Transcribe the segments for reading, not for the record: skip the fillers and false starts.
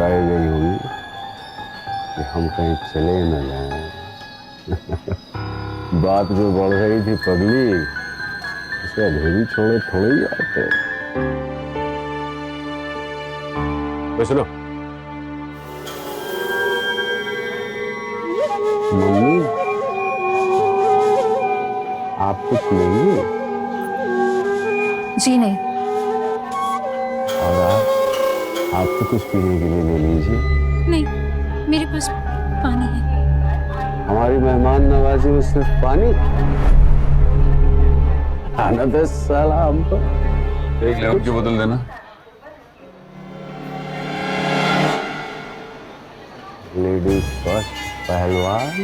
घबराई गई होगी कि हम कहीं चले न जाएं। बात जो बढ़ रही थी पगली, उसे अधूरी छोड़े थोड़े ही आते। तो सुनो, मम्मी आप कुछ लेंगी? जी नहीं। और आप तो कुछ पीने के लिए ले लीजिए। नहीं, मेरे पास पानी है। हमारी मेहमान नवाजी में सिर्फ पानी? आना दे साला हमको। एक लेमन की बोतल देना। लेडीज फर्स्ट पहलवान।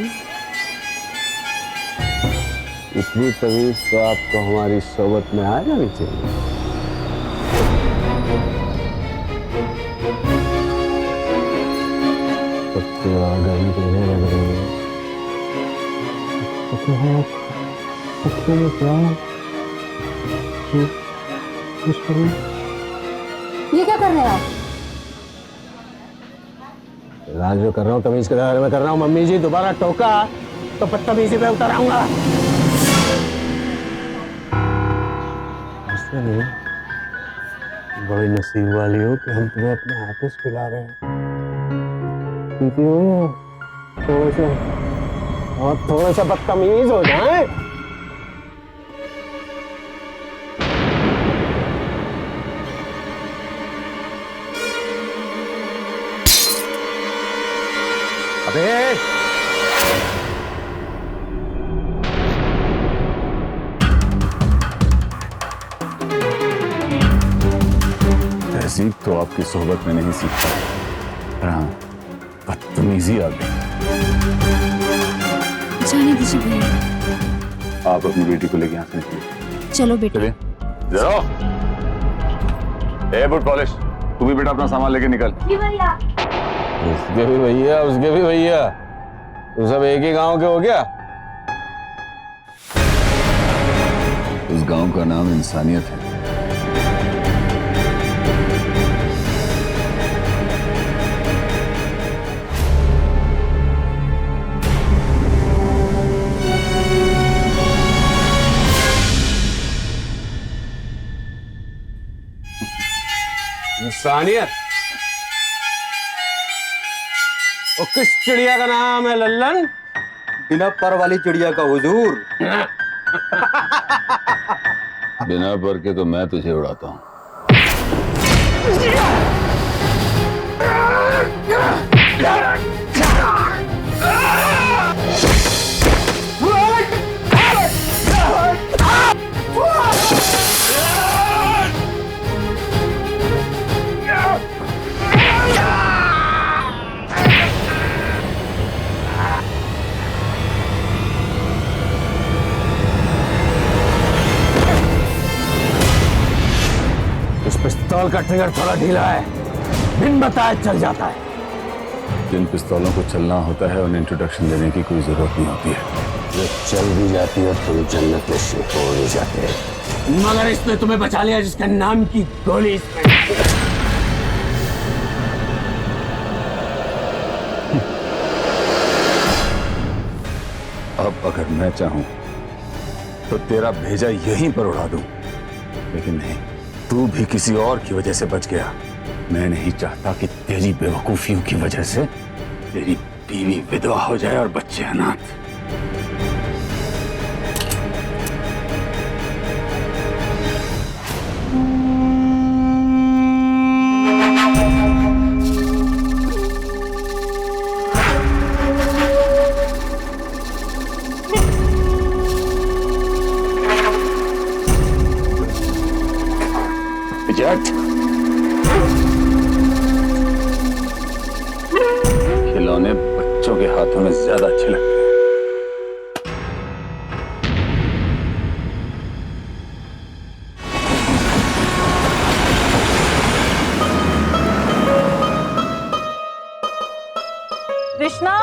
इतनी तमीज तो आपको हमारी सोबत में आ जानी चाहिए। सबसे गर्मी देने लग रही है ये क्या कर रहे हैं आप? राज जो कर रहा हूँ तमीज के दायरे में कर रहा हूँ। मम्मी जी दोबारा टोका तो बदतमीजी पे उतर आऊंगा। ऐसे नहीं, बड़ी नसीब वाली हो कि हम तुम्हें अपने हाथों से पिला रहे हैं। पीती हो थोड़े से बदतमीज हो जाए। अबे तहजीब तो आपकी सोहबत में नहीं सीखता, पर हाँ बदतमीजी आ गई। जाने दीजिए भैया। आप अपनी बेटी को लेके यहाँ से निकलिए। चलो बेटा। चलिए जरा। ए बुट पॉलिश, तू भी बेटा अपना सामान लेके निकल। जी भैया। उसके भी भैया उसके भी भैया, तुम सब एक ही गांव के हो क्या? उस गांव का नाम इंसानियत है। इंसानियत? वो किस चिड़िया का नाम है लल्लन? बिना पर वाली चिड़िया का हुजूर। बिना पर के तो मैं तुझे उड़ाता हूँ। इस पिस्तौल का ट्रिगर थोड़ा ढीला है, बिन बताए चल जाता है। जिन पिस्तौलों को चलना होता है उन्हें इंट्रोडक्शन देने की कोई जरूरत नहीं होती है। जो चल भी जाती है तुम जन्नत में शिप हो नहीं जाते। मगर इसने तुम्हें बचा लिया जिसके नाम की गोली इसमें। अब अगर मैं चाहूं तो तेरा भेजा यहीं पर उड़ा दूं, लेकिन नहीं, तू भी किसी और की वजह से बच गया। मैं नहीं चाहता कि तेरी बेवकूफियों की वजह से तेरी बीवी विधवा हो जाए और बच्चे अनाथ। खिलौने बच्चों के हाथों में ज्यादा अच्छे लगते हैं। कृष्णा,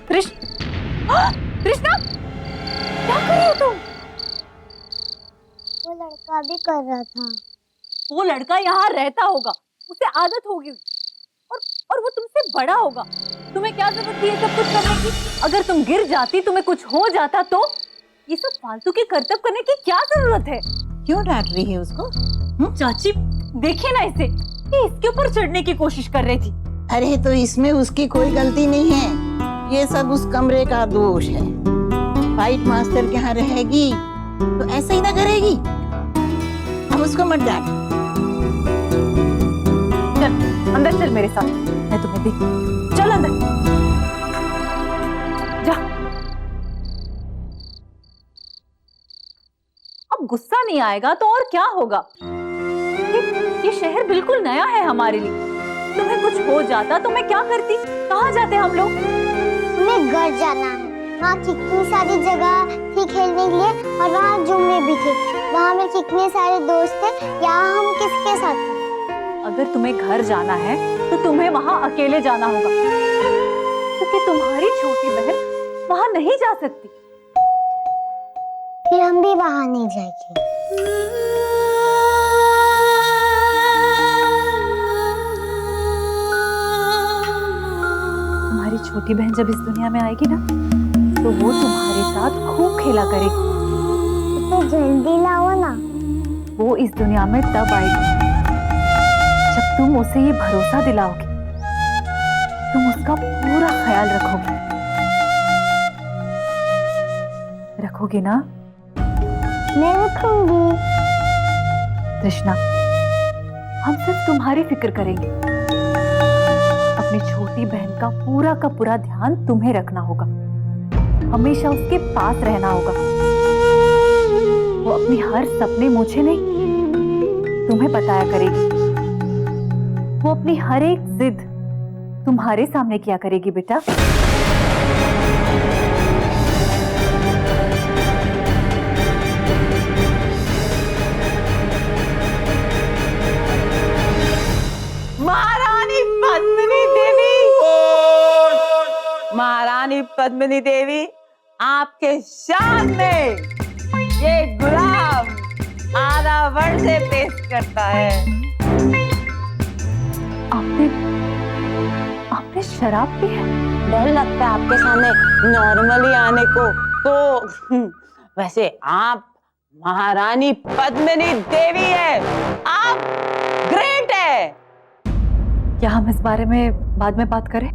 कृष्णा, क्या कर रही हो तुम? वो लड़का भी कर रहा था। वो लड़का यहाँ रहता होगा, उसे आदत होगी। और वो तुमसे बड़ा होगा। तुम्हें क्या जरूरत थी ये सब कुछ करने की? अगर तुम गिर जाती, तुम्हें कुछ हो जाता तो ये सब फालतू के करतब करने की क्या जरूरत है? क्यों डांट रही है उसको? चाची देखिए ना इसे, ये इसके ऊपर चढ़ने की कोशिश कर रही थी। अरे तो इसमें उसकी कोई गलती नहीं है, ये सब उस कमरे का दोष है। फाइट मास्टर के यहाँ रहेगी तो ऐसा ही ना करेगी। अब उसको मत डांट। चल अंदर चल मेरे साथ, मैं तुम्हें देखती हूँ। चल अंदर जा। अब गुस्सा नहीं आएगा तो और क्या होगा? ये शहर बिल्कुल नया है हमारे लिए। तुम्हें कुछ हो जाता तो मैं क्या करती? कहाँ जाते हम लोग? हमें घर जाना है। वहाँ कितनी सारी जगह थी खेलने के लिए और वहाँ जुमरे भी थे। वहाँ में कितने सारे दोस्त थे। यहाँ हम किसके साथ थे? अगर तुम्हें घर जाना है तो तुम्हें वहाँ अकेले जाना होगा, क्योंकि तुम्हारी छोटी बहन वहाँ नहीं जा सकती। फिर हम भी वहाँ नहीं जाएंगे। तुम्हारी छोटी बहन जब इस दुनिया में आएगी ना, तो वो तुम्हारे साथ खूब खेला करेगी। तो जल्दी लाओ ना। वो इस दुनिया में तब आएगी जब तुम उसे ये भरोसा दिलाओगे, तुम उसका पूरा ख्याल रखोगे। रखोगे ना? मैं रखूंगी। कृष्णा, हम सिर्फ तुम्हारी फिक्र करेंगे। अपनी छोटी बहन का पूरा ध्यान तुम्हें रखना होगा, हमेशा उसके पास रहना होगा। वो अपनी हर सपने मुझे नहीं, तुम्हें बताया करेगी। वो अपनी हर एक जिद तुम्हारे सामने किया करेगी बेटा। महारानी पद्मिनी देवी, महारानी पद्मिनी देवी, आपके सामने ये गुलाम आधा वर्ष से पेश करता है। आपने शराब पी है? डर लगता है आपके सामने नॉर्मली आने को, तो वैसे आप महारानी पद्मिनी देवी है, आप ग्रेट है। क्या हम इस बारे में बाद में बात करें?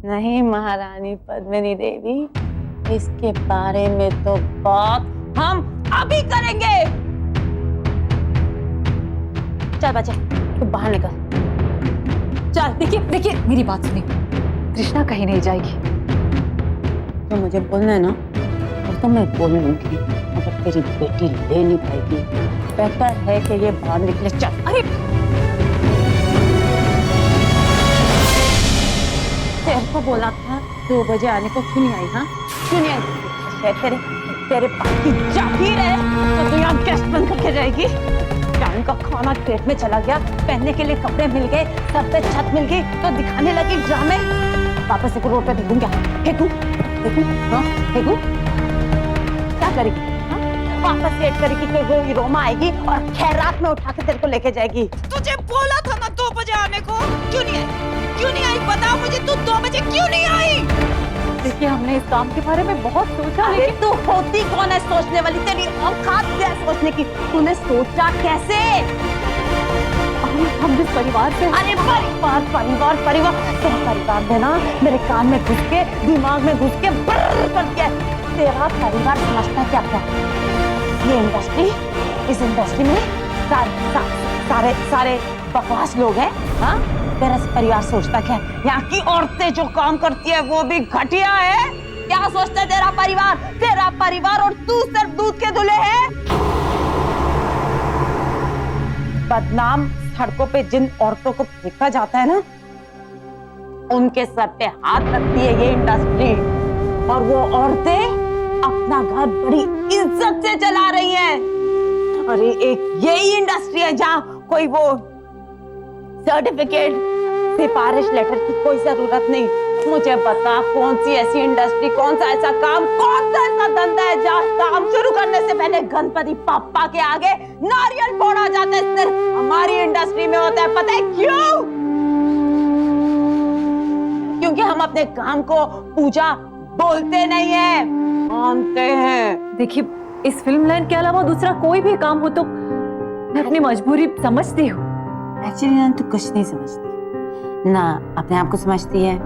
नहीं महारानी पद्मिनी देवी, इसके बारे में तो बात हम अभी करेंगे। चल बच्चे, तू बाहर निकल। चल देखिए मेरी बात सुनिए, कृष्णा कहीं नहीं जाएगी। तो मुझे बोलना है ना, तो मैं बोल लूंगी, अगर तेरी बेटी ले नहीं पाएगी, बेहतर है कि ये बाहर निकले। चल। अरे तेरे को बोला था 2 बजे आने को, क्यों नहीं आई? हाँ क्यों नहीं आई? तेरे पास की जागीर है तो तू यहाँ गेस्ट बन करके जाएगी। टाइम का खाना पेट में चला गया, पहनने के लिए कपड़े मिल गए, सब पे छत मिल गई, तो दिखाने लगी ड्रामे। वापस से रोड पे फेंकूं क्या? फेंकूं? हाँ फेंकूं? क्या करेगी? हाँ? वापस वेट करेगी कि वो रोमा आएगी और खैरात में उठा के तेरे को लेके जाएगी। तुझे बोला था ना 2 बजे आने को, क्यों नहीं आई? क्यों नहीं आई? बता मुझे, तू 2 बजे क्यों नहीं आई? देखिए हमने इस काम के बारे में बहुत सोचा, अरे लेकिन तू होती कौन है सोचने वाली? तेरी औकात क्या है सोचने की? तूने सोचा कैसे? हम जिस परिवार से, अरे परिवार तेरा परिवार है ना, मेरे कान में घुस के, दिमाग में घुस के ब्रर कर दिया। तेरा परिवार समझता क्या क्या? ये इंडस्ट्री, इस इंडस्ट्री में सारे बकवास लोग हैं। हाँ तेरा परिवार सोचता क्या? यहाँ की औरतें जो काम करती है वो भी घटिया है। क्या सोचता है तेरा परिवार? तेरा परिवार और तू सिर्फ दूध के धुले हैं। बदनाम सड़कों पे जिन औरतों को फेंका जाता है ना, उनके सर पे हाथ रखती है ये इंडस्ट्री, और वो औरतें अपना घर बड़ी इज्जत से चला रही हैं। अरे एक यही इंडस्ट्री है जहाँ कोई वो सर्टिफिकेट, सिफारिश लेटर की कोई जरूरत नहीं। मुझे बता कौन सी ऐसी इंडस्ट्री, कौन सा ऐसा काम, कौन सा ऐसा धंधा है जहाँ काम शुरू करने से पहले गणपति पप्पा के आगे नारियल फोड़ा जाता है? सिर्फ हमारी इंडस्ट्री में होता है। पता है क्यों? अपने काम को पूजा बोलते नहीं है, मानते हैं। देखिए, इस फिल्म लाइन के अलावा दूसरा कोई भी काम हो तो मैं अपनी मजबूरी समझती हूँ। एक्चुअली ना तू कुछ नहीं समझती, ना अपने आप को समझती है,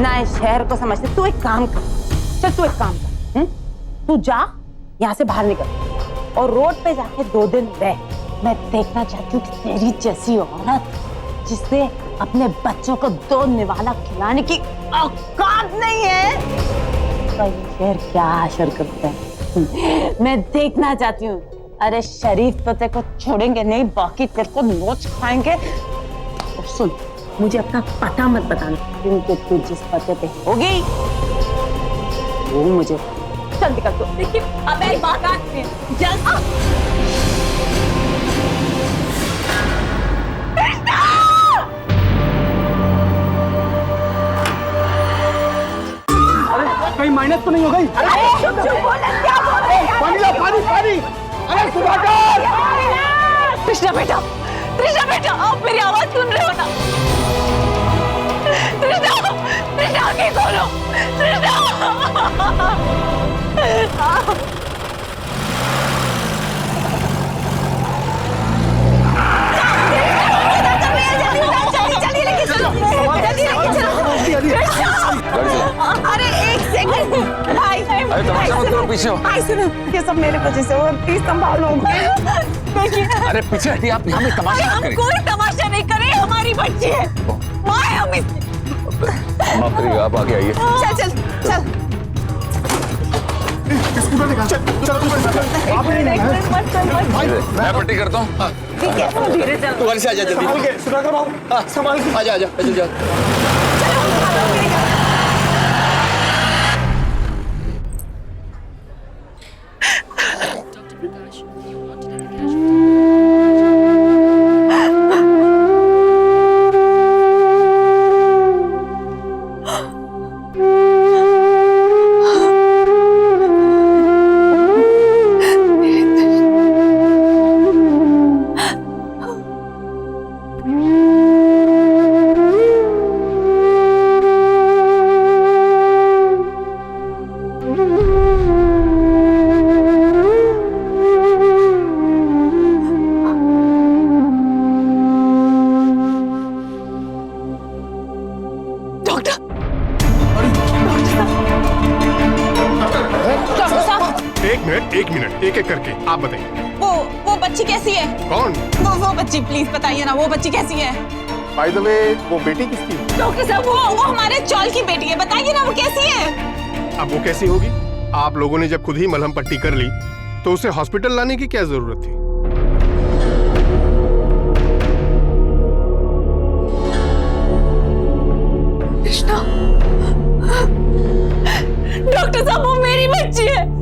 ना इस शहर को समझती। तू एक काम कर, चल तू एक काम कर, तू जा यहाँ से बाहर निकल और रोड पे जाके 2 दिन रह। मैं देखना चाहती हूँ कि तेरी जैसी औरत जिससे अपने बच्चों को 2 निवाला खिलाने की औकात नहीं है, तो ये शहर क्या असर करता है। मैं देखना चाहती हूँ। अरे शरीफ तो तेरे को छोड़ेंगे नहीं, बाकी तेरे को नोच खाएंगे। और सुन, मुझे अपना पता मत बताना, क्योंकि तू जिस पते पे होगी वो मुझे। चल निकल तू। देखिए अब मेरी बात कहीं माइनस तो नहीं हो गई? पानी ला, पानी पानी। अरे सुधाकर! कृष्णा बेटा, कृष्णा बेटा, आप मेरी आवाज सुन रहे हो ना? कृष्णा, कृष्णा आंखें खोलो, कृष्णा। अरे एक सेकंड भाई, अरे तमाशा मत करो, पीछे हो। भाई सुनो, ये सब मेरे वजह से हो, प्लीज संभालो। देखिए, अरे पीछे हटिए, आप यहाँ पे तमाशा हम मत करिए। कोई तमाशा नहीं करे, हमारी बच्ची है। माँ है हम माफ करिएगा, आप आगे आइए। चल चल चल। मैं पट्टी करता हूँ। ठीक है, धीरे चल। तू घर से आजा जल्दी। सुधाकर बाबू, संभाल के। आजा आजा जल्दी जा। एक मिनट एक एक करके आप बताइए। वो बच्ची कैसी है? कौन? वो बच्ची, प्लीज बताइए ना, वो बच्ची कैसी है? बाय द वे, वो बेटी किसकी है? डॉक्टर साहब, वो हमारे चौल की बेटी है, बताइए ना वो कैसी है? अब वो कैसी होगी? आप लोगों ने जब खुद ही मलहम पट्टी कर ली तो उसे हॉस्पिटल लाने की क्या जरूरत थी? कृष्णा, डॉक्टर साहब, वो मेरी बच्ची है,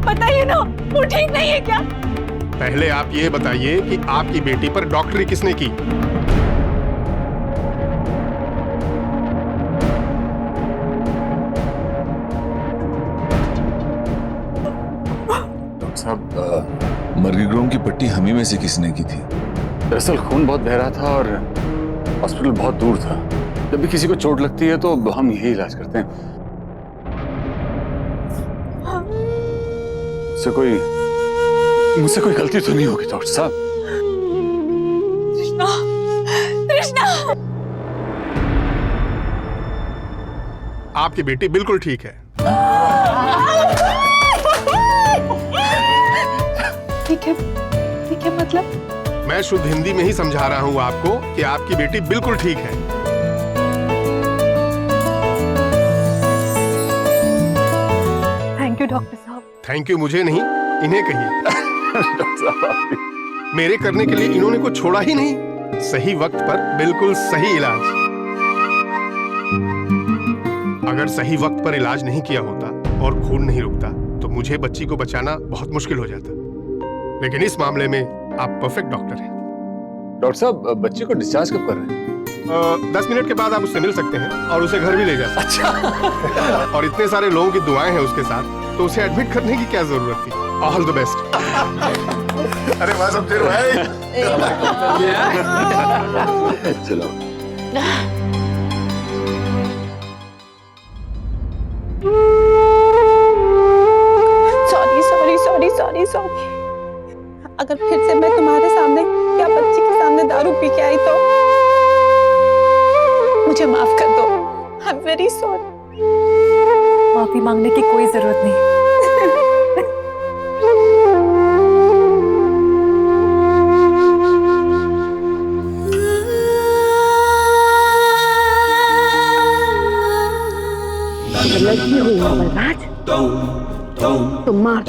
बताइए ना, वो ठीक नहीं है क्या? पहले आप ये बताइए कि आपकी बेटी पर डॉक्टरी किसने की? डॉक्टर साहब, मर्गीग्रोम की पट्टी हमी में से किसने की थी? दरअसल खून बहुत बह रहा था और हॉस्पिटल बहुत दूर था। जब भी किसी को चोट लगती है तो हम यही इलाज करते हैं। मुझसे कोई गलती तो नहीं होगी डॉक्टर साहब? कृष्णा, कृष्णा, आपकी बेटी बिल्कुल ठीक है। ठीक है मतलब? मैं शुद्ध हिंदी में ही समझा रहा हूँ आपको कि आपकी बेटी बिल्कुल ठीक है। थैंक यू डॉक्टर साहब। थैंक यू मुझे नहीं, इन्हें कहिए। मेरे करने के लिए इन्होंने कुछ छोड़ा ही नहीं। सही वक्त पर बिल्कुल सही इलाज। अगर सही वक्त पर इलाज नहीं किया होता और खून नहीं रुकता तो मुझे बच्ची को बचाना बहुत मुश्किल हो जाता। लेकिन इस मामले में आप परफेक्ट डॉक्टर हैं। डॉक्टर साहब, बच्चे को डिस्चार्ज कब कर रहे हैं? 10 मिनट के बाद आप उससे मिल सकते हैं और उसे घर भी ले जा सकते हैं। और इतने सारे लोगों की दुआएं हैं उसके साथ, तो उसे एडमिट करने की क्या जरूरत थी? All the best. अरे वाह समझे भाई। चलो। मुझे माफ कर दो। I am very sorry. माफी मांगने की कोई जरूरत नहीं। गलती हुई है बलराज, तुम मार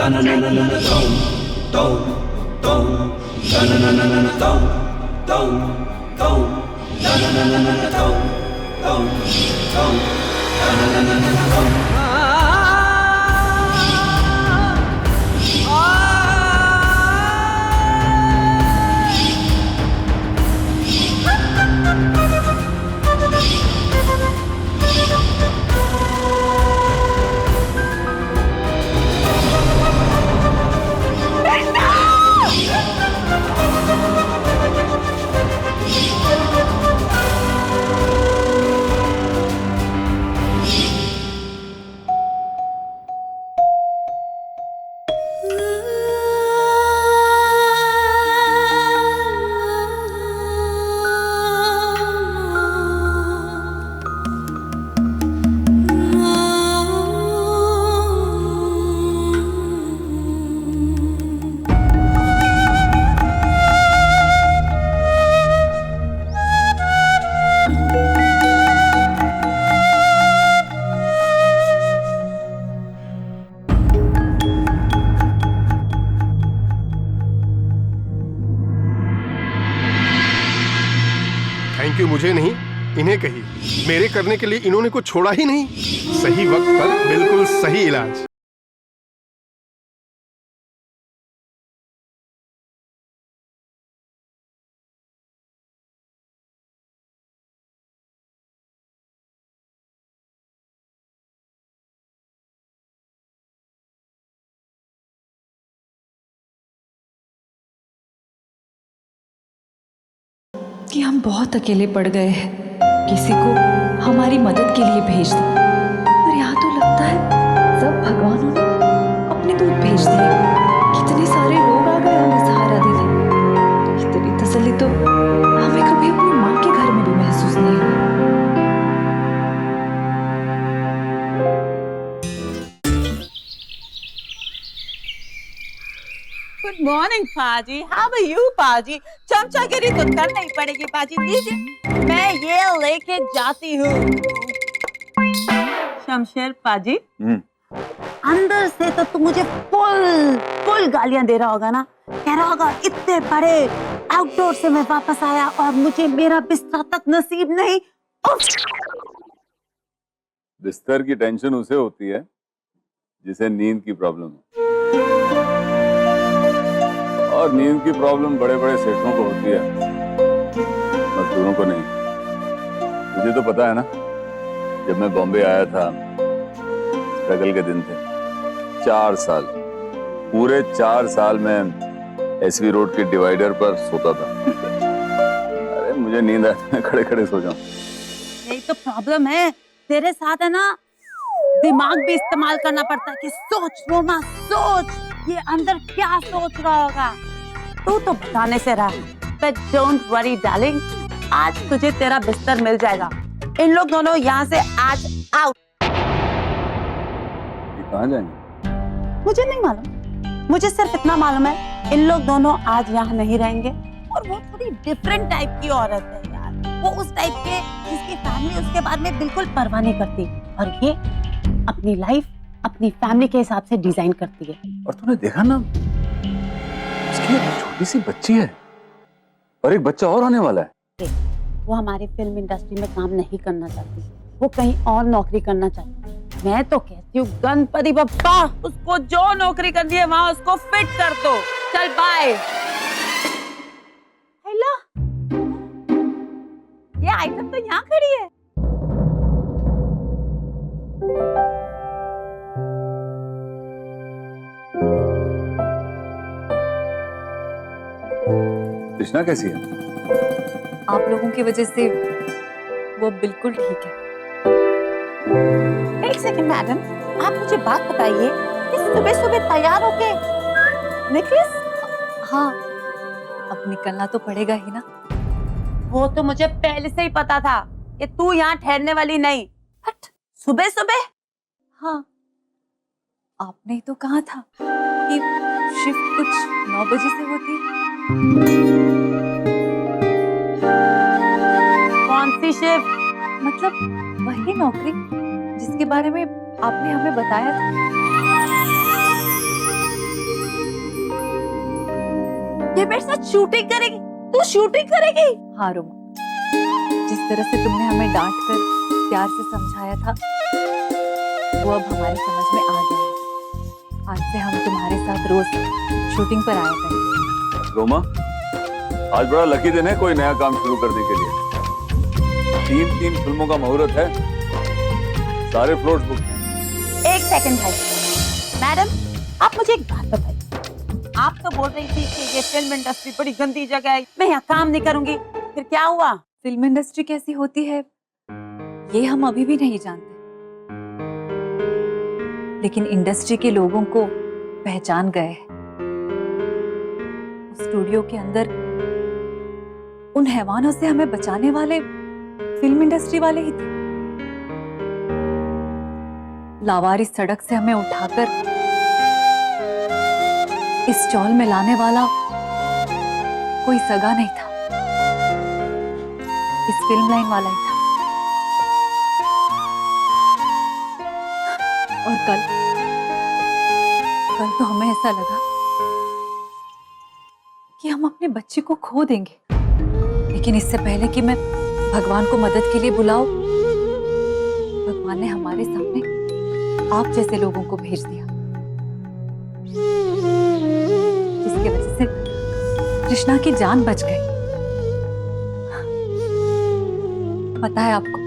थैंक यू मुझे नहीं, इन्हें कही। मेरे करने के लिए इन्होंने कुछ छोड़ा ही नहीं। सही वक्त पर बिल्कुल सही इलाज। कि हम बहुत अकेले पड़ गए हैं, किसी को हमारी मदद के लिए भेज दो। पर यहाँ तो लगता है सब भगवानों ने अपने दूत भेज दिए। कितने सारे लोग आ गए हमें सहारा देने। इतनी तसल्ली तो हमें कभी अपनी माँ के घर में भी महसूस नहीं हुई। गुड मॉर्निंग पाजी, हाउ आर यू पाजी? चमचागिरी तो करना ही पड़ेगी पाजी, दीजिए मैं ये लेके जाती हूँ। शमशेर पाजी, अंदर से तो तू मुझे फुल गालियां दे रहा होगा ना, कह रहा होगा इतने बड़े आउटडोर से मैं वापस आया और मुझे मेरा बिस्तर तक नसीब नहीं। बिस्तर की टेंशन उसे होती है जिसे नींद की प्रॉब्लम है, और नींद की प्रॉब्लम बड़े बड़े सेठों को होती है, मजदूरों को नहीं। मुझे तो पता है ना, जब मैं बॉम्बे आया था, स्ट्रगल के दिन थे। 4 साल, पूरे 4 साल में एसवी रोड के डिवाइडर पर सोता था। अरे मुझे नींद आती है, खड़े खड़े सो जाऊं। यही तो प्रॉब्लम है तेरे साथ, है ना, दिमाग भी इस्तेमाल करना पड़ता है कि सोच रोमा सोच, ये अंदर क्या सोच रहा होगा। तू तो बताने से रहा, बट डोंट वरी डार्लिंग, आज तुझे तेरा बिस्तर मिल जाएगा। इन लोग दोनों यहाँ से आज आउट। कहाँ जाएंगे? मुझे नहीं मालूम, मुझे सिर्फ इतना मालूम है इन लोग दोनों आज यहाँ नहीं रहेंगे। और वो थोड़ी डिफरेंट टाइप की औरत है यार, वो उस टाइप के जिसकी फैमिली उसके बारे में बिल्कुल परवाह नहीं करती, और ये अपनी लाइफ अपनी फैमिली के हिसाब से डिजाइन करती है। और तूने देखा ना, उसकी एक छोटी सी बच्ची है और एक बच्चा और आने वाला है। वो हमारी फिल्म इंडस्ट्री में काम नहीं करना चाहती, वो कहीं और नौकरी करना चाहती। मैं तो कहती हूँ गणपति बप्पा, उसको जो नौकरी करनी है वहां उसको फिट कर दो। चल बाय। हेलो, ये आइटम तो यहाँ खड़ी है। कृष्णा कैसी है? आप लोगों की वजह से वो बिल्कुल ठीक है। एक सेकंड मैडम, आप मुझे बात बताइए, इस सुबह सुबह तैयार होके निकले? हाँ, अब निकलना तो पड़ेगा ही ना। वो तो मुझे पहले से ही पता था, कि तू यहाँ ठहरने वाली नहीं। हट, सुबह सुबह। हाँ, आपने ही तो कहा था कि शिफ्ट कुछ 9 बजे से होती है। कौन सी शिफ्ट? मतलब वही नौकरी जिसके बारे में आपने हमें बताया था। ये मेरे साथ शूटिंग करेगी? तू शूटिंग करेगी? हाँ रोमा, जिस तरह से तुमने हमें डांट कर प्यार से समझाया था वो अब हमारी समझ में आ गया है। आज से हम तुम्हारे साथ रोज शूटिंग पर आया करेंगे। रोमा, आज बड़ा लकी दिन है कोई नया काम शुरू करने के लिए। 3 फिल्मों का मुहूर्त है, सारे फ्लोट्स बुक हैं। एक सेकंड भाई। मैडम, आप मुझे एक बात बताइए। आप तो बोल रही थी कि ये फिल्म इंडस्ट्री बड़ी गंदी जगह है, मैं यहाँ काम नहीं करूंगी, फिर क्या हुआ? फिल्म इंडस्ट्री कैसी होती है ये हम अभी भी नहीं जानते, लेकिन इंडस्ट्री के लोगों को पहचान गए हैं। उस स्टूडियो के अंदर उन हैवानों से हमें बचाने वाले फिल्म इंडस्ट्री वाले ही थे। लावारिस सड़क से हमें उठाकर इस स्टॉल में लाने वाला कोई सगा नहीं था, इस फिल्म लाइन वाला ही था। और कल तो हमें ऐसा लगा कि हम अपने बच्चे को खो देंगे, लेकिन इससे पहले कि मैं भगवान को मदद के लिए बुलाऊं, भगवान ने हमारे सामने आप जैसे लोगों को भेज दिया, जिसकी वजह से कृष्णा की जान बच गई। पता है आपको,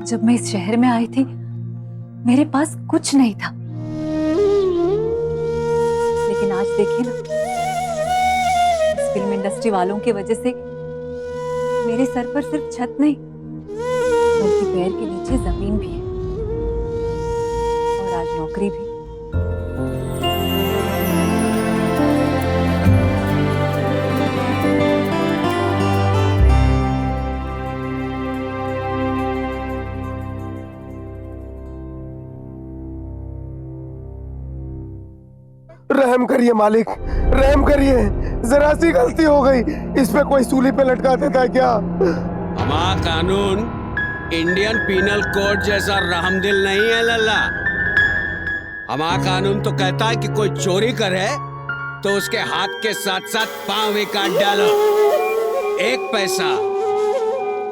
जब मैं इस शहर में आई थी मेरे पास कुछ नहीं था, लेकिन आज देखिए ना, इस फिल्म इंडस्ट्री वालों की वजह से मेरे सर पर सिर्फ छत नहीं बल्कि पैर के नीचे जमीन भी है, और आज नौकरी भी। रहम करिए मालिक, रहम करिए, जरा सी गलती हो गई, इस पे कोई सूली पे लटका देता क्या? हमारा कानून इंडियन पीनल कोड जैसा रहमदिल नहीं है लल्ला। हमारा कानून तो कहता है कि कोई चोरी करे तो उसके हाथ के साथ साथ पांव भी काट डालो। 1 पैसा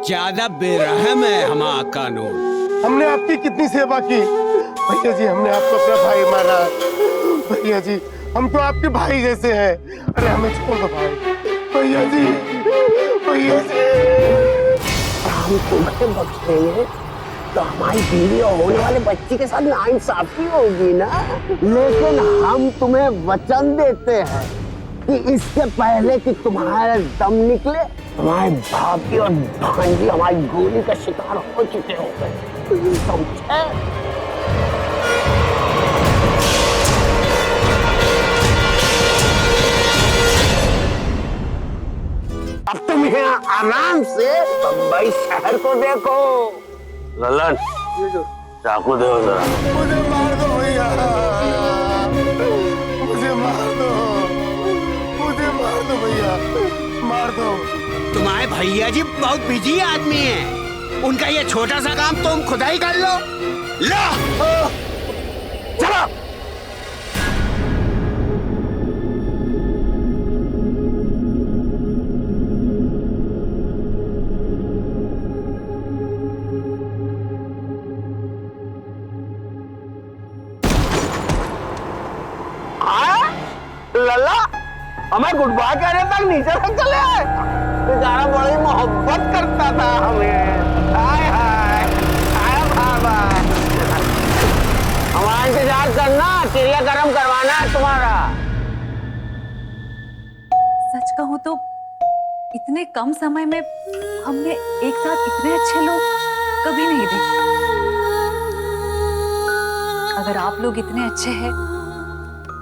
ज्यादा बेरहम है हमारा कानून। हमने आपकी कितनी सेवा की भैया जी, हमने आपको अपना भाई माना भैया जी, हम तो आपके भाई जैसे हैं। अरे हमें छोड़ दो भाई, भैया जी, भैया जी। हम तुम्हें बख्शेंगे तो हमारी बीवी और होने वाले बच्ची के साथ नाइंसाफी होगी ना, लेकिन हम तुम्हें वचन देते हैं कि इससे पहले कि तुम्हारा दम निकले, तुम्हारे भाभी और भांजी हमारी गोली का शिकार हो चुके होंगे, समझे? अब तुम यहाँ आराम से बम्बई शहर को देखो। ललन, चाकू दो जरा। मुझे मार दो भैया, मुझे मार दो, मुझे मार दो भैया, मार दो। तुम्हारे भैया जी बहुत बिजी आदमी हैं, उनका ये छोटा सा काम तुम खुद ही कर लो। लो चलो। लल्ला, हमें गुड बाय कहने तक नीचे तक चले आए। बेचारा बड़ी मोहब्बत करता था हमें। हाय हाय हाय बाबा, हमारा इंतजार करना, चिड़िया गरम करवाना है तुम्हारा। सच कहूं तो इतने कम समय में हमने एक साथ इतने अच्छे लोग कभी नहीं देखे। अगर आप लोग इतने अच्छे हैं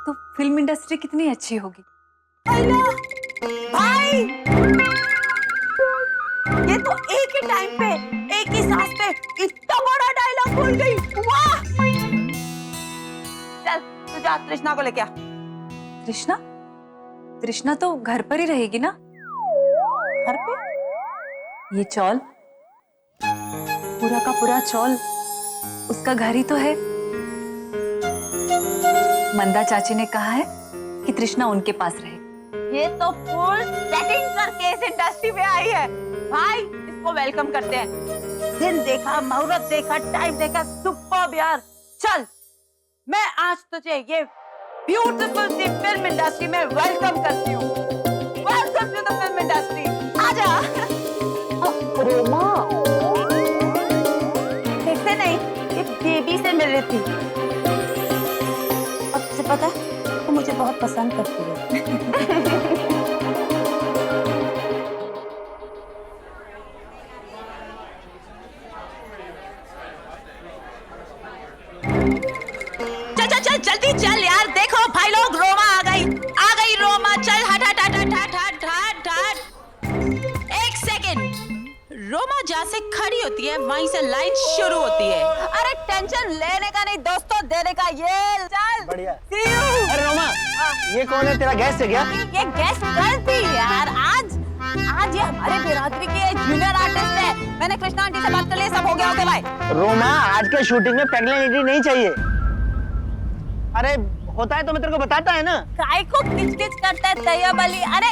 तो फिल्म इंडस्ट्री कितनी अच्छी होगी। भाई, ये तो एक टाइम पे एक ही सांस पे इतना बड़ा डायलॉग बोल गई, वाह। चल तू जा तृष्णा को लेके आ। तृष्णा? तृष्णा तो घर पर ही रहेगी ना? घर पे? ये चौल, पूरा का पूरा चौल उसका घर ही तो है। मंदा चाची ने कहा है कि तृष्णा उनके पास रहे। ये तो फुल सेटिंग करके इस इंडस्ट्री में आई है भाई, इसको वेलकम करते हैं। दिन देखा, मुहूर्त देखा, टाइम देखा, सुपर्ब यार। चल मैं आज तुझे ये ब्यूटीफुल सी फिल्म इंडस्ट्री में वेलकम करती हूँ। Welcome to the film industry. आजा। रोमा देखते नहीं, ये बेबी से मिल रही थी। अब तुझे पता है तो मुझे बहुत पसंद करती है। चल जल्दी चल यार, देखो भाई लोग, रोमा आ गई रोमा। चल हट हट हट हट हट हट हट। एक सेकंड, रोमा जहाँ से खड़ी होती है वहीं से लाइन शुरू होती है। अरे टेंशन लेने का नहीं दोस्तों, देने का। ये चल बढ़िया। See you। अरे रोमा, ये कौन है? तेरा गेस्ट है क्या? ये गेस्ट कल थी यार, आज ये हमारे बिरादरी की जूनियर आर्टिस्ट है। मैंने कृष्णा आंटी से बात कर ली, सब हो गया। Okay bye. रोमा, आज के शूटिंग में प्रेग्नेंट नहीं चाहिए। अरे होता है तो मैं तेरे को बताता है ना। काय को किच-किच करता है तैयब अली? अरे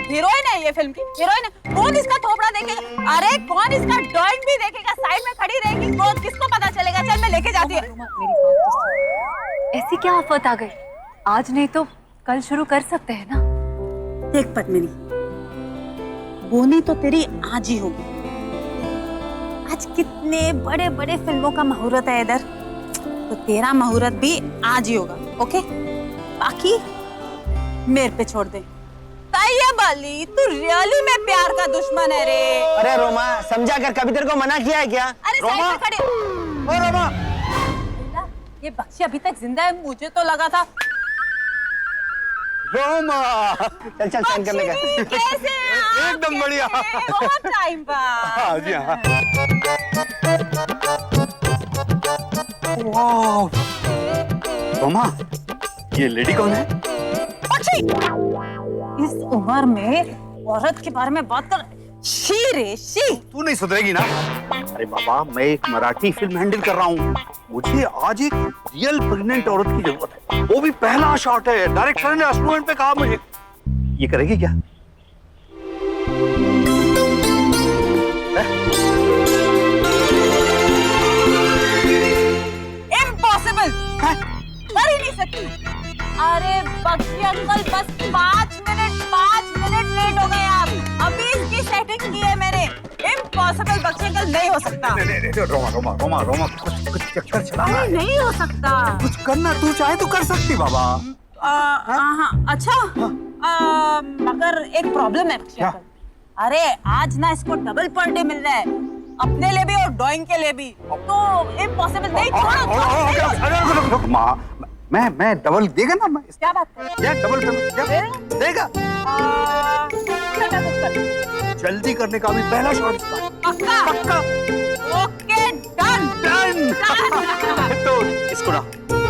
हीरोइन है ये फिल्म की, हीरोइन है। कौन इसका थोपड़ा देखेगा? अरे कौन इसका ड्राइंग भी देखेगा? साइड में खड़ी रहेगी, कौन किसको पता चलेगा? चल मैं लेके जाती हूँ। ऐसी क्या आफत आ गई? आज नहीं तो कल शुरू कर सकते हैं ना? देख पद्मिनी, बोनी तो तेरी आज ही होगी। आज कितने बड़े बड़े फिल्मों का मुहूर्त है इधर, तो तेरा मुहूर्त भी आज ही होगा। ओके, बाकी मेरे पे छोड़ दे। तैयब अली, तू रियली में प्यार का दुश्मन है रे। अरे रोमा समझा कर, कभी तेरे को मना किया है क्या? अरे रोमा, साइड पे खड़े। ओ रोमा, ये बख्शी अभी तक जिंदा है, मुझे तो लगा था। रोमा चल चल साइन करने का। बख्शी, कैसे हैं आप? एकदम बढ़िया। कैसे हैं? बहुत टाइम बाद। हाँ जी हाँ। वाह रोमा, ये लेडी कौन है? बख्शी, इस उम्र में औरत के बारे में बात कर, शी रे शी। तू नहीं सुधरेगी ना? अरे बाबा, मैं एक मराठी फिल्म हैंडल कर रहा हूँ, मुझे आज एक रियल प्रेग्नेंट औरत की जरूरत है। वो भी पहला शॉट है, डायरेक्टर ने स्टूडेंट पे कहा मुझे। ये करेगी क्या? इम्पॉसिबल, कर ही नहीं सकती। अरे बख्शी अंकल, बस 5 मिनट लेट हो गए आप। अभी इसकी सेटिंग की है मैंने। इम्पॉसिबल बख्शी अंकल, नहीं हो सकता। रोमा कुछ चक्कर चला। नहीं हो सकता। कुछ करना, तू चाहे तो कर सकती बाबा। हाँ अच्छा, मगर एक प्रॉब्लम है बख्शी अंकल। अरे आज ना इसको डबल पर डे मिल रहा है, अपने लिए भी और ड्राइंग के लिए भी। तो इम्पॉसिबल नहीं, छोड़ो। मैं डबल देगा ना? मैं क्या बात कर रहे क्या डबल पेमेंट देगा? जल्दी करने का भी पहला शॉट इसका। पक्का? Okay, done. तो इसको ना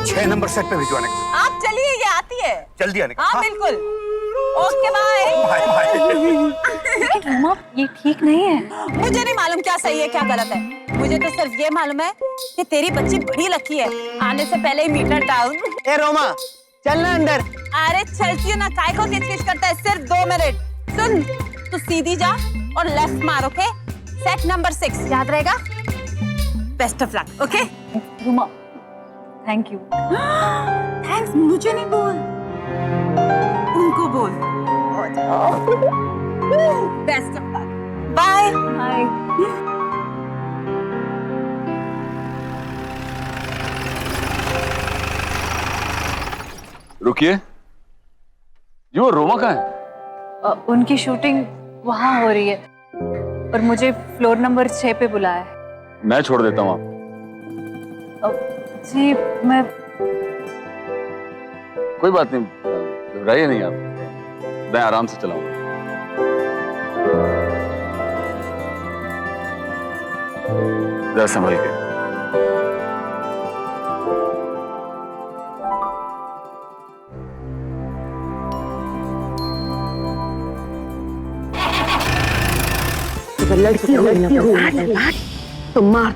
6 नंबर सेट पे भिजवाने का। आप चलिए, ये आती है। जल्दी आने का। हाँ बिल्कुल। Okay bye. लेकिन रोमा, ये ठीक नहीं है। मुझे नहीं मालूम क्या सही है क्या गलत है, मुझे तो सिर्फ ये मालूम है कि तेरी बच्ची बड़ी लकी है, आने से पहले ही मीटर डाउन। ए रोमा चलना अंदर। अरे चलती हूँ ना, काय को किच-किच करता है? सिर्फ 2 मिनट। सुन, तू सीधी जा और लेफ्ट मार। ओके, सेट नंबर 6 याद रहेगा। Best of luck. Okay Roma, thank you. Thanks मुझे नहीं बोल, उनको बोल। Best of luck. Bye bye. रुकिए, ये वो रोमा कहाँ है? उनकी शूटिंग वहाँ हो रही है और मुझे फ्लोर नंबर 6 पे बुलाया है। मैं छोड़ देता हूँ आपको। जी मैं कोई बात नहीं, घबराइए नहीं आप, मैं आराम से चलाऊंगा। जा संभल के। लड़की तुम मार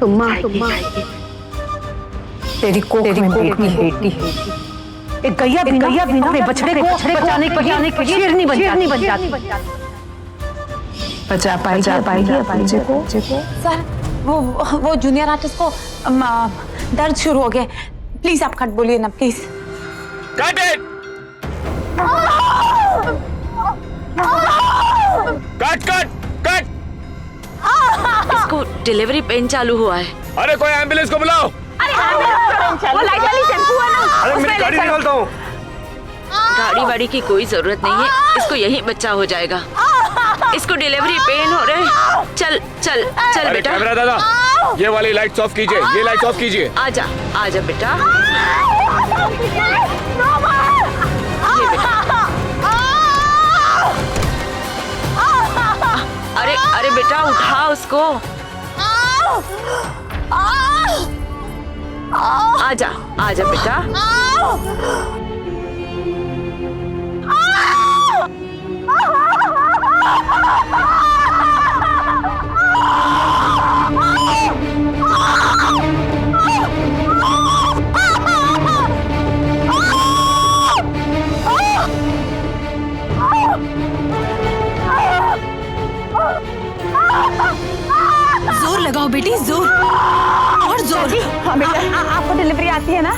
तेरी कोख में बेटी है। एक गैया भी अपने बछड़े को बचाने के लिए शेरनी बन जाती। बचा पाएगी अपने को। सर वो जूनियर आर्टिस्ट को दर्द शुरू हो गया। प्लीज आप कट बोलिए ना प्लीज। Cut it! कट! इसको डिलीवरी पेन चालू हुआ है। अरे कोई एम्बुलेंस को बुलाओ। वो लाइट वाली टेम्पो है ना, अरे मैं गाड़ी निकालता हूँ। गाड़ी वाड़ी की कोई जरूरत नहीं है, इसको यहीं बच्चा हो जाएगा। इसको डिलीवरी पेन हो रहे हैं। चल अरे बेटा। कैमरा दादा, ये वाली लाइट्स ऑफ कीजिए। ये लाइट्स ऑफ कीजिए। आजा बेटा। ये बेटा। अरे बेटा उठा उसको। आजा बेटा। जोर लगाओ बेटी, जोर और जोर। आपको डिलीवरी आती है ना?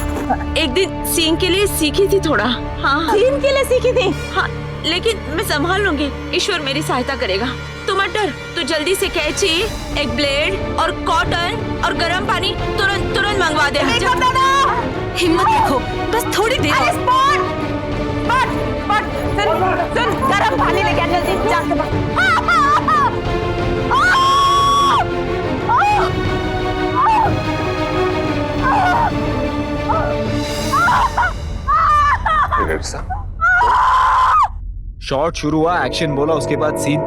एक दिन सीन के लिए सीखी थी थोड़ा। हाँ सीन के लिए सीखी थी। हाँ, लेकिन मैं संभाल लूंगी। ईश्वर मेरी सहायता करेगा। तू मत डर। तू जल्दी से कैंची, एक ब्लेड और कॉटन और गर्म पानी तुरंत मंगवा दे। हिम्मत रखो, बस थोड़ी देर। सुन, गर्म पानी लेके आ जल्दी जाके। शॉट शुरू हुआ, एक्शन बोला, उसके बाद सीन।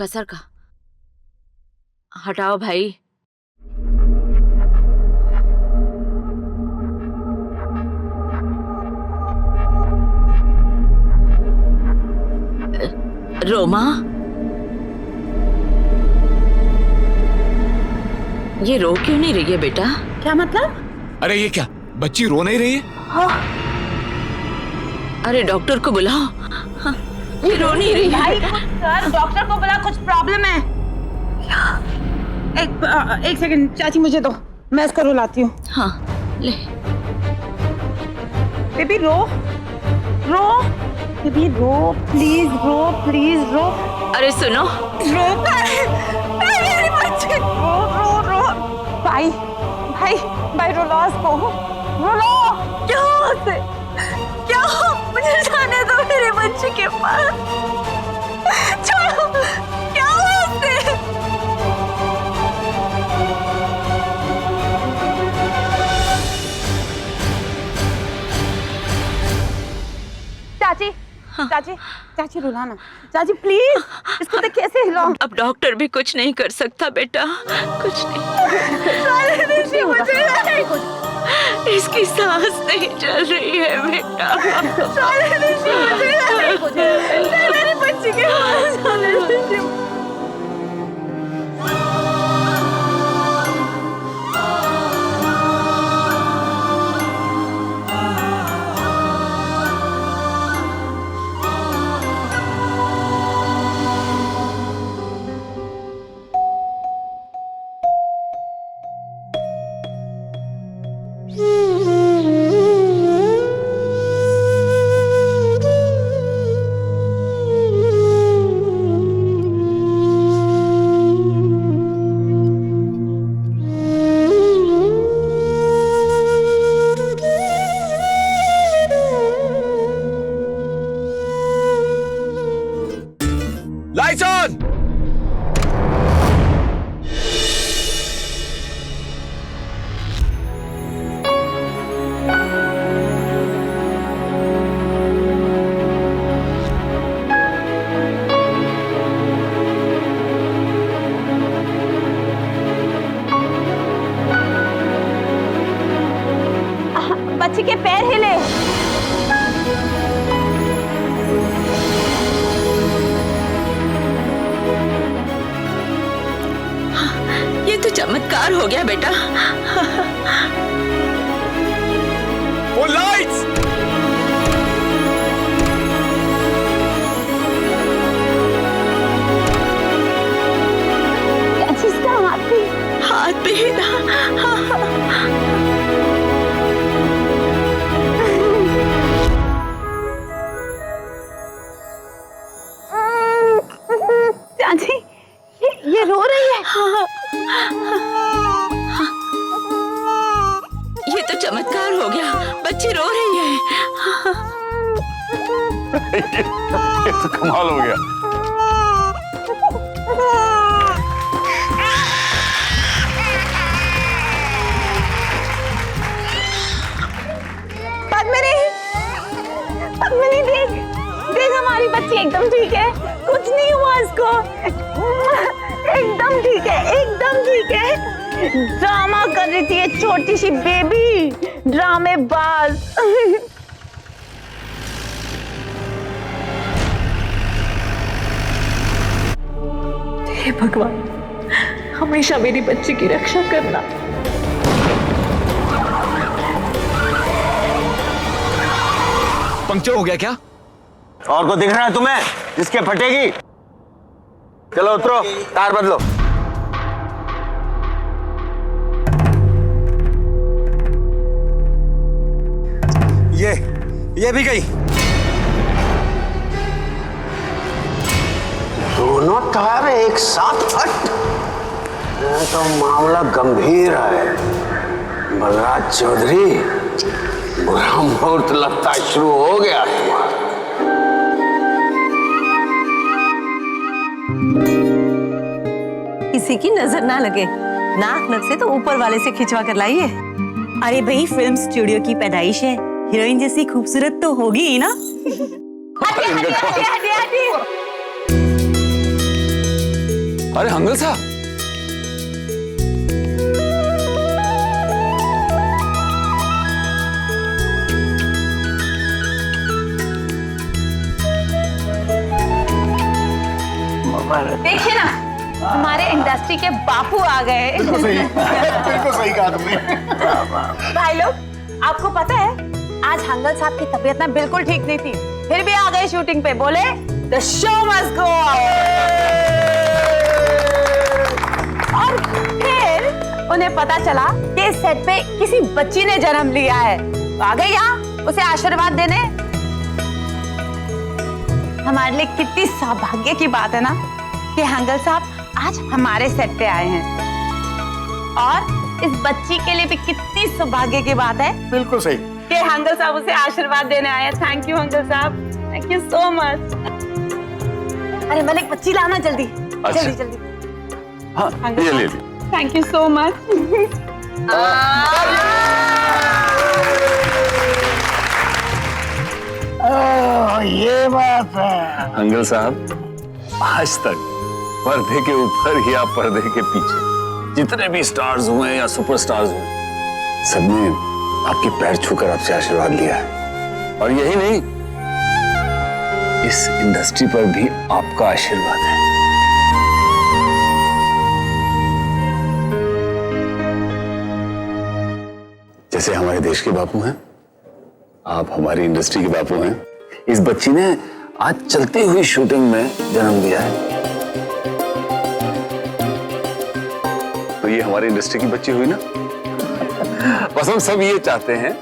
सरका हटाओ भाई। रोमा, ये रो क्यों नहीं रही है बेटा? क्या मतलब? अरे ये क्या, बच्ची रो नहीं रही है? हाँ। अरे डॉक्टर को बुलाओ। हाँ, ये रो नहीं रही है। सर डॉक्टर को बुला, कुछ प्रॉब्लम है। एक सेकंड चाची, मुझे दो, मैं इसको रुलाती हूँ। हाँ ले। बेबी रो बेबी रो, प्लीज रो। अरे सुनो, रो मेरे बच्चे, रो। भाई रुला उसको, रुला। क्या मुझे जाने दो मेरे बच्चे के पास। छोड़ो, क्या हुआ उससे? चाची रुलाना। चाची प्लीज, इसको तो कैसे हिलाओ? अब डॉक्टर भी कुछ नहीं कर सकता बेटा, कुछ नहीं। इसकी सांस नहीं चल रही है बेटा। मेरी बच्ची के पास लाइट्स ऑन। बच्ची के पैर हिले। ये तो चमत्कार हो गया बेटा। वो लाइट्स। इसका हाथ भी चाची, ये रो रही है। ये तो चमत्कार हो गया, बच्ची रो रही है। ये तो कमाल हो गया। पद्मिनी देख देख, हमारी बच्ची एकदम ठीक है, कुछ नहीं हुआ इसको। एकदम ठीक है, एकदम ठीक है। ड्रामा कर रही थी ये छोटी सी बेबी, ड्रामेबाज। हे भगवान, हमेशा मेरी बच्ची की रक्षा करना। पंक्चर हो गया क्या? और को दिख रहा है तुम्हें जिसके फटेगी? चलो उतरो, टायर बदलो। ये भी गई। दोनों टायर एक साथ फट, ये तो मामला गंभीर है। बलराज चौधरी, बुरा मुहूर्त लगता शुरू हो गया तुम्हारा। किसी की नजर ना लगे, नाक नक से तो ऊपर वाले से खिंचवा कर लाइए। अरे भाई, फिल्म स्टूडियो की पैदाइश है, हीरोइन जैसी खूबसूरत तो होगी ही ना। अरे हंगल साहब, देखिए ना, हमारे इंडस्ट्री के बापू आ गए। बिल्कुल सही कहा तुमने। भाई लोग, आपको पता है आज हंगल साहब की तबीयत ना बिल्कुल ठीक नहीं थी, फिर भी आ गए शूटिंग पे। बोले द शो मस्ट गो और फिर उन्हें पता चला कि सेट पे किसी बच्ची ने जन्म लिया है, तो आ गए यहाँ उसे आशीर्वाद देने। हमारे लिए कितनी सौभाग्य की बात है ना कि हंगल साहब आज हमारे सेट पे आए हैं, और इस बच्ची के लिए भी कितनी सौभाग्य की बात है। बिल्कुल सही कि हंगल साहब उसे आशीर्वाद देने आए। थैंक यू हंगल साहब, थैंक यू सो मच। अरे मलिक, बच्ची लाना जल्दी। अच्छा। जल्दी जल्दी। हाँ, ये ले ली। Thank you so much. ये बात है। हंगल साहब, आज तक पर्दे के ऊपर या पर्दे के पीछे जितने भी स्टार्स हुए या सुपरस्टार्स हुए, सबने आपके पैर छूकर आपसे आशीर्वाद लिया है। और यही नहीं, इस इंडस्ट्री पर भी आपका आशीर्वाद है। जैसे हमारे देश के बापू हैं, आप हमारी इंडस्ट्री के बापू हैं। इस बच्ची ने आज चलती हुई शूटिंग में जन्म दिया है, तो ये हमारी इंडस्ट्री की बच्ची हुई ना। बस हम सब ये चाहते हैं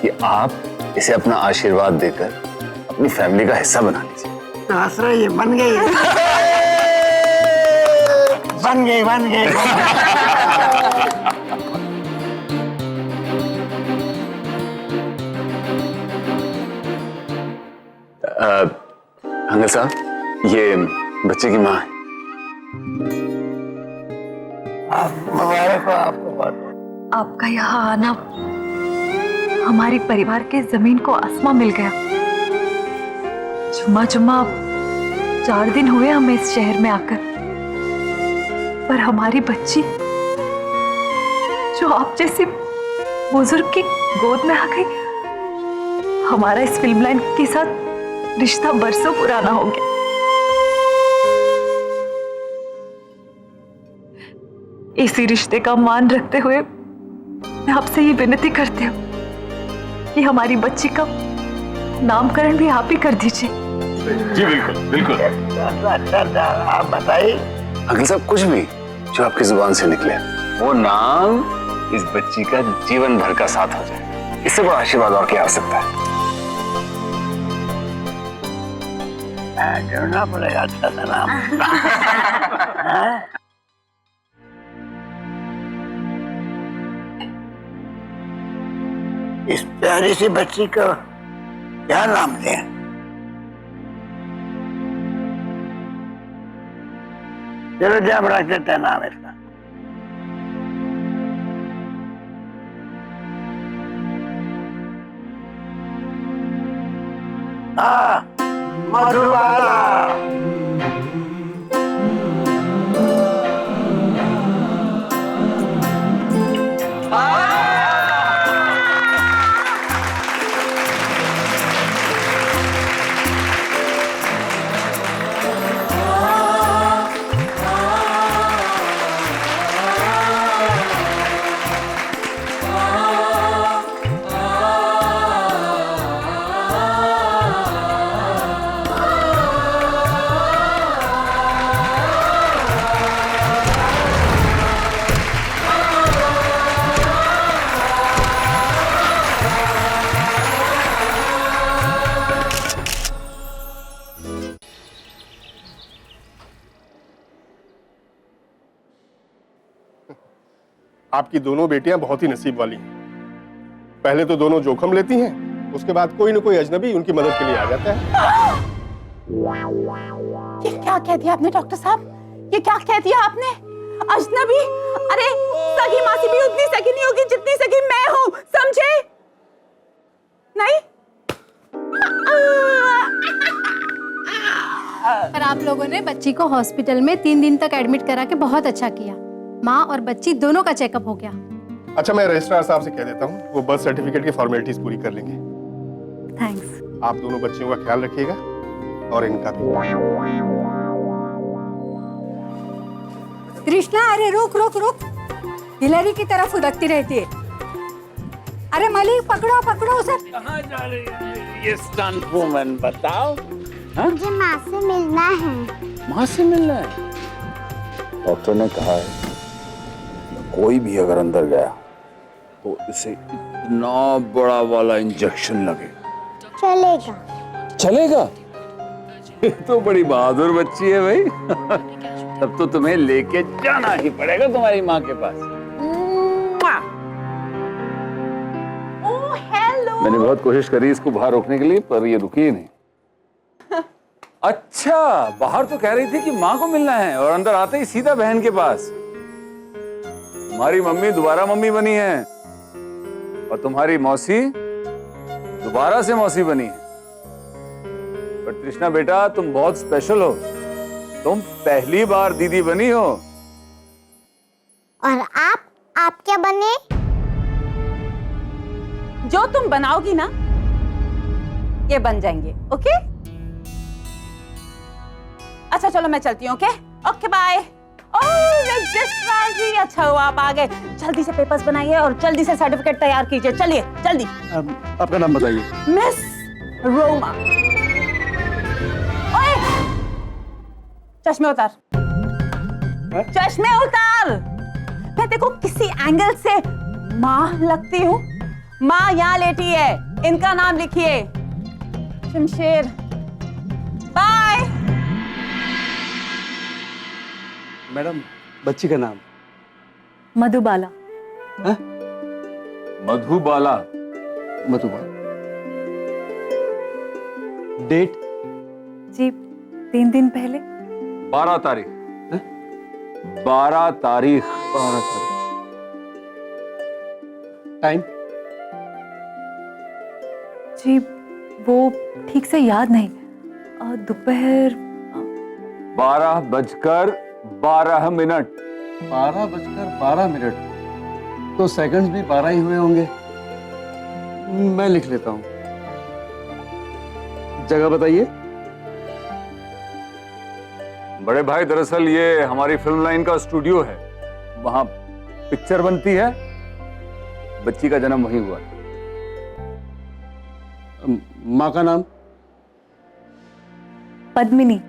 कि आप इसे अपना आशीर्वाद देकर अपनी फैमिली का हिस्सा बना लीजिए। आश्रय ये बन गई बन गई बन गई। अंकल साहब, ये बच्चे की माँ है। मुबारक हो आपको। आपका यहाँ आना हमारे परिवार के जमीन को आसमां मिल गया। जुम्मा जुम्मा 4 दिन हुए हमें इस शहर में आकर, पर हमारी बच्ची जो आप जैसे बुजुर्ग की गोद में आ गई, हमारा इस फिल्म लाइन के साथ रिश्ता बरसों पुराना हो गया। इसी रिश्ते का मान रखते हुए मैं आपसे ये विनती करती हूँ कि हमारी बच्ची का नामकरण भी आप ही कर दीजिए। जी बिल्कुल बिल्कुल। आप बताइए। अंकल साहब, कुछ भी जो आपकी जुबान से निकले, वो नाम इस बच्ची का जीवन भर का साथ हो जाए। इससे बड़ा आशीर्वाद और क्या हो सकता है। ढूंढना पड़ेगा अच्छा सा नाम। इस प्यारी सी बच्ची को क्या नाम दें? चलो जब रख देते हैं नाम इसका। हाँ, मधुबाला। आपकी दोनों बेटियां बहुत ही नसीब वाली हैं। पहले तो दोनों जोखम लेती हैं, उसके बाद कोई न कोई अजनबी उनकी मदद के लिए आ जाता है। ये क्या कह दिया आपने डॉक्टर साहब? ये क्या कह दिया आपने? अजनबी? अरे सगी मासी भी उतनी सगी नहीं होगी जितनी सगी मैं हूँ, समझे? नहीं? पर आप लोगों ने बच्ची को हॉस्पिटल में 3 दिन तक एडमिट करा के बहुत अच्छा किया। माँ और बच्ची दोनों का चेकअप हो गया। अच्छा, मैं रजिस्ट्रार साहब से कह देता हूँ, वो बर्थ सर्टिफिकेट की फॉर्मेलिटीज पूरी कर लेंगे। थैंक्स। आप दोनों बच्चियों का ख्याल रखिएगा और इनका भी। कृष्णा, अरे रुक रुक रुक, हिलरी की तरफ उदकती रहती है। अरे मलिक, पकड़ो पकड़ो उसे। कहाँ जा रही है ये स्टंट वुमन, बताओ? मुझे माँ से मिलना है। माँ से मिलना है? डॉक्टर ने कहा है कोई भी अगर अंदर गया तो इसे इतना बड़ा वाला इंजेक्शन लगे। चलेगा। चलेगा? ये तो बड़ी बहादुर बच्ची है भाई। तब तो तुम्हें लेके जाना ही पड़ेगा तुम्हारी माँ के पास। Oh hello. मैंने बहुत कोशिश करी इसको बाहर रोकने के लिए, पर ये रुकी ही नहीं। अच्छा, बाहर तो कह रही थी कि माँ को मिलना है और अंदर आते ही सीधा बहन के पास। तुम्हारी मम्मी दोबारा मम्मी बनी है और तुम्हारी मौसी दोबारा से मौसी बनी है। पर कृष्णा बेटा, तुम बहुत स्पेशल हो। तुम पहली बार दीदी बनी हो। और आप क्या बने? जो तुम बनाओगी ना ये बन जाएंगे। ओके अच्छा चलो मैं चलती हूँ। Okay okay bye. Registrar ji अच्छा हुआ आप आ गए। जल्दी से पेपर्स बनाइए और जल्दी से सर्टिफिकेट तैयार कीजिए। चलिए जल्दी। आपका नाम बताइए। मिस रोमा। ओए चश्मे उतार। चश्मे उतार। मैं देखो किसी एंगल से माँ लगती हूँ। माँ यहाँ लेटी है, इनका नाम लिखिए शमशेर। बाय। मैडम बच्ची का नाम? मधुबाला। मधुबाला। मधुबाला। डेट? जी 3 दिन पहले। 12 तारीख। 12 तारीख। 12 तारीख। टाइम? जी वो ठीक से याद नहीं। दोपहर 12:12 12:12 तो सेकंड्स भी 12 ही हुए होंगे। मैं लिख लेता हूं। जगह बताइए। बड़े भाई दरअसल ये हमारी फिल्म लाइन का स्टूडियो है, वहां पिक्चर बनती है। बच्ची का जन्म वहीं हुआ। माँ का नाम? पद्मिनी।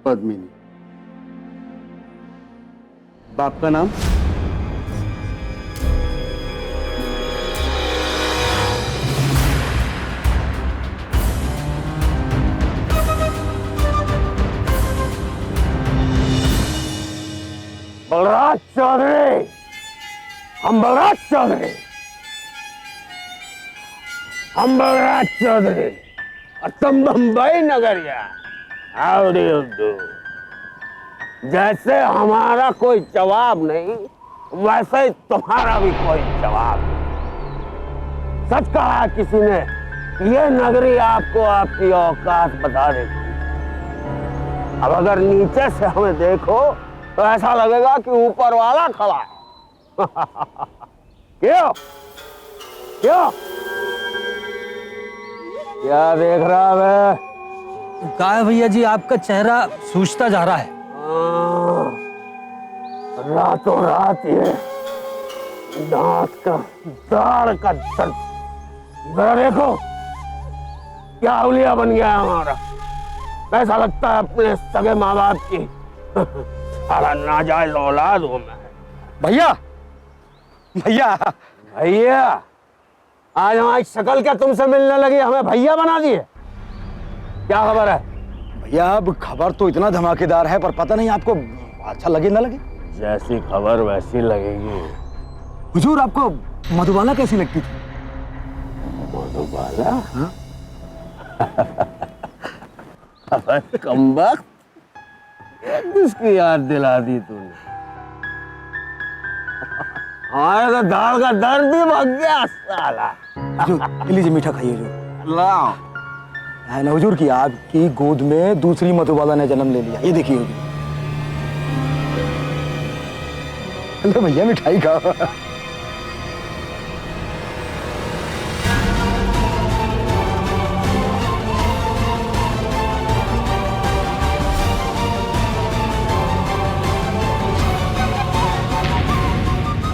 पद्मिनी। बाप का नाम? बलराज चौधरी। हम बलराज चौधरी। हम बलराज चौधरी और तुम मुंबई नगरिया। How do you do? जैसे हमारा कोई जवाब नहीं वैसे ही तुम्हारा भी कोई जवाब नहीं। सच कहा किसी ने, ये नगरी आपको आपकी औकात बता देगी। अब अगर नीचे से हमें देखो तो ऐसा लगेगा कि ऊपर वाला खड़ा है। क्यों क्यों क्या देख रहा है? क्या है भैया जी, आपका चेहरा सूझता जा रहा है। रातों रात ये दांत का दाढ़ का दर्द। जरा देखो क्या अवलिया बन गया है हमारा। ऐसा लगता है अपने सगे माँ बाप की सारा नाजायज औलाद हूं मैं। भैया भैया भैया आज हमारी शक्ल क्या तुमसे मिलने लगी, हमें भैया बना दिए? क्या खबर है? भैया अब खबर तो इतना धमाकेदार है पर पता नहीं आपको अच्छा लगे ना लगे। जैसी खबर वैसी लगेगी। हुजूर आपको मधुबाला कैसी लगती थी? मधुबाला? कमबख्त, किसकी याद दिला दी तूने? हमारे तो दाल का दर्द ही भाग गया साला। हुजूर लीजिए मीठा खाइए हुजूर। लाओ। है ना हुजूर की आपकी गोद में दूसरी मधुबाला ने जन्म ले लिया। ये देखिए हुजूर। लो भैया मिठाई खाओ।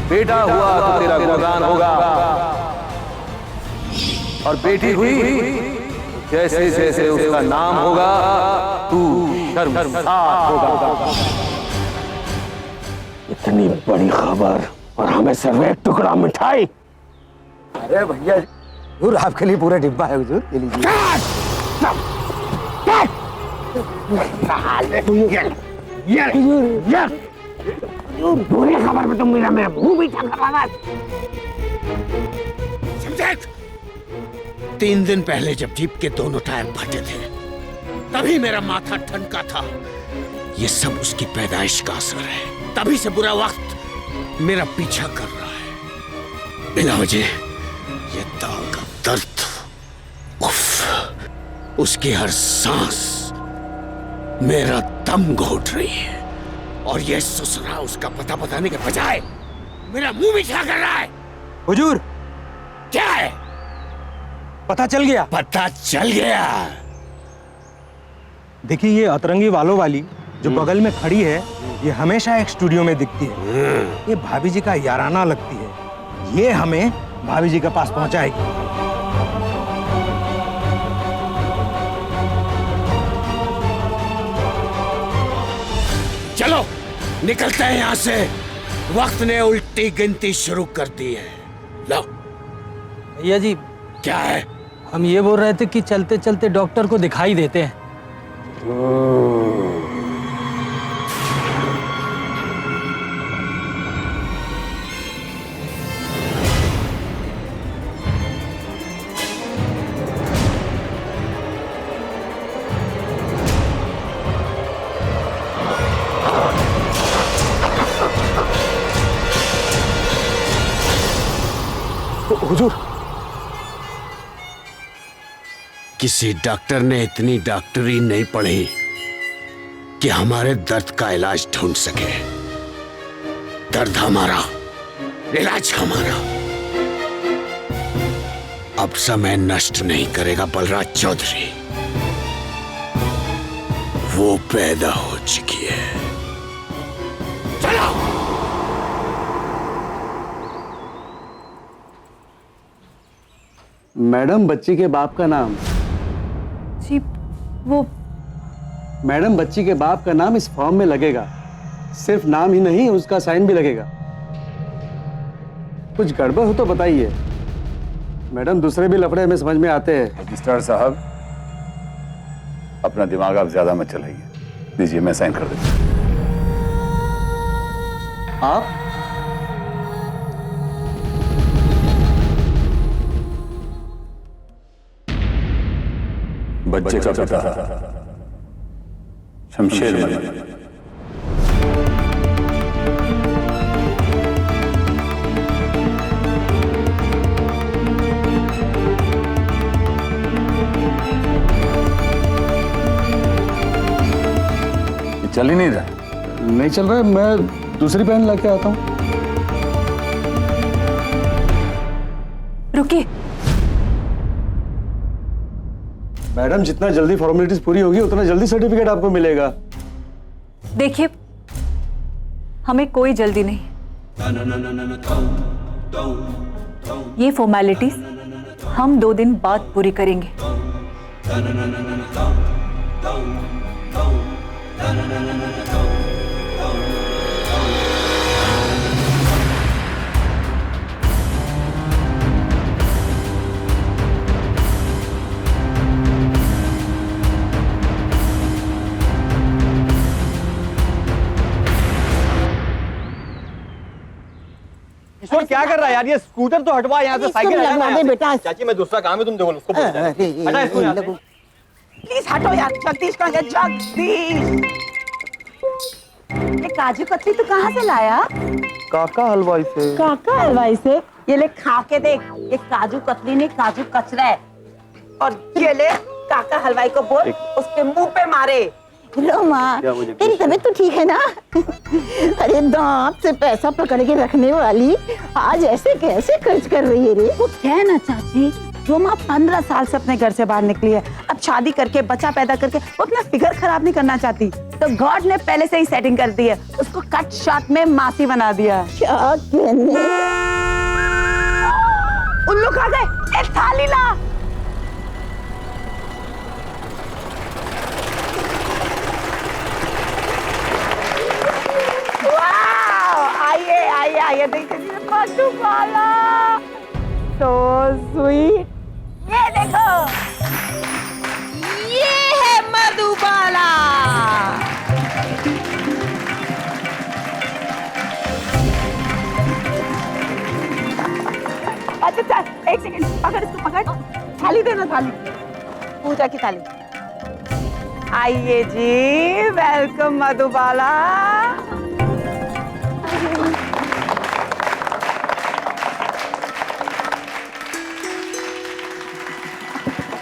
बेटा हुआ तो तेरा गुणगान होगा और बेटी हुई जैसे जैसे उसका नाम होगा तू शर्मसार होगा। इतनी बड़ी खबर और हमें सिर्फ एक टुकड़ा मिठाई। अरे भैया हुजूर आपके लिए पूरा डिब्बा है हुजूर, ले लीजिए। बुरी खबर में तुम मेरा मुंह मीठा कर रहा है। समझेक 3 दिन पहले जब जीप के दोनों टायर फटे थे तभी मेरा माथा ठनका था। ये सब उसकी पैदाइश का असर है। तभी से बुरा वक्त मेरा पीछा कर रहा है। बिना वजह ये दाल का दर्द, उफ, उसकी हर सांस मेरा दम घोट रही है और ये ससुरा उसका पता बताने के बजाय मेरा मुंह मीठा कर रहा है। हुजूर क्या है? पता चल गया। पता चल गया। देखिए ये अतरंगी वालों वाली जो बगल में खड़ी है, ये हमेशा एक स्टूडियो में दिखती है। ये भाभी जी का याराना लगती है। ये हमें भाभी जी के पास पहुंचाएगी। चलो निकलते हैं यहाँ से। वक्त ने उल्टी गिनती शुरू कर दी है। लो। भैया जी क्या है? हम ये बोल रहे थे कि चलते चलते डॉक्टर को दिखाई देते हैं। हुजूर, किसी डॉक्टर ने इतनी डॉक्टरी नहीं पढ़ी कि हमारे दर्द का इलाज ढूंढ सके। दर्द हमारा, इलाज हमारा। अब समय नष्ट नहीं करेगा बलराज चौधरी। वो पैदा हो चुकी है। चलो। मैडम, बच्ची के बाप का नाम? जी वो मैडम, बच्ची के बाप का नाम इस फॉर्म में लगेगा। सिर्फ नाम ही नहीं, उसका साइन भी लगेगा। कुछ गड़बड़ हो तो बताइए मैडम, दूसरे भी लफड़े हमें समझ में आते हैं। रजिस्ट्रार साहब, अपना दिमाग आप ज्यादा मत चलाइए। दीजिए, मैं साइन कर देता हूं। आप? बच्चे का पिता शमशेर मलिक। चल ही नहीं रहा। नहीं चल रहा है, मैं दूसरी पेन लेके आता हूँ। रुकिए। मैडम, जितना जल्दी फॉर्मेलिटीज पूरी होगी उतना जल्दी सर्टिफिकेट आपको मिलेगा। देखिए, हमें कोई जल्दी नहीं। ये फॉर्मेलिटीज हम 2 दिन बाद पूरी करेंगे। ईश्वर क्या कर रहा है यार? ये स्कूटर तो हटवा यहाँ से, साइकिल हटा दे बेटा। चाची, मैं दूसरा काम है, तुम देखो उसको। हटा इसको यहाँ से। प्लीज हटो यार। जगदीश कहाँ गया? जगदीश, ये काजू कतली तू कहाँ से लाया? काका हलवाई से। काका हलवाई से? ये ले खा के देख, ये काजू कतली नहीं, काजू कचरा है। और ये ले, काका हलवाई को बोल उसके मुंह पे मारे। लो माँ, तेरी तबीयत तो ठीक है ना? अरे दांत से पैसा पकड़ के रखने वाली आज ऐसे कैसे खर्च कर रही है रे? कुछ है ना चाची, जो माँ 15 साल से अपने घर से बाहर निकली है, अब शादी करके बच्चा पैदा करके वो अपना फिगर खराब नहीं करना चाहती, तो गॉड ने पहले से ही सेटिंग कर दी है, उसको कट शॉट में मासी बना दिया। क्या कहने? उल्लू खा गए। एक थाली ला। आइए आइए आइए, देखिए मधुबाला, so sweet। ये देखो, ये है मधुबाला। अच्छा, एक सेकंड, पकड़ इसको, पकड़। थाली देना, थाली, पूजा की थाली। आइए जी, वेलकम मधुबाला।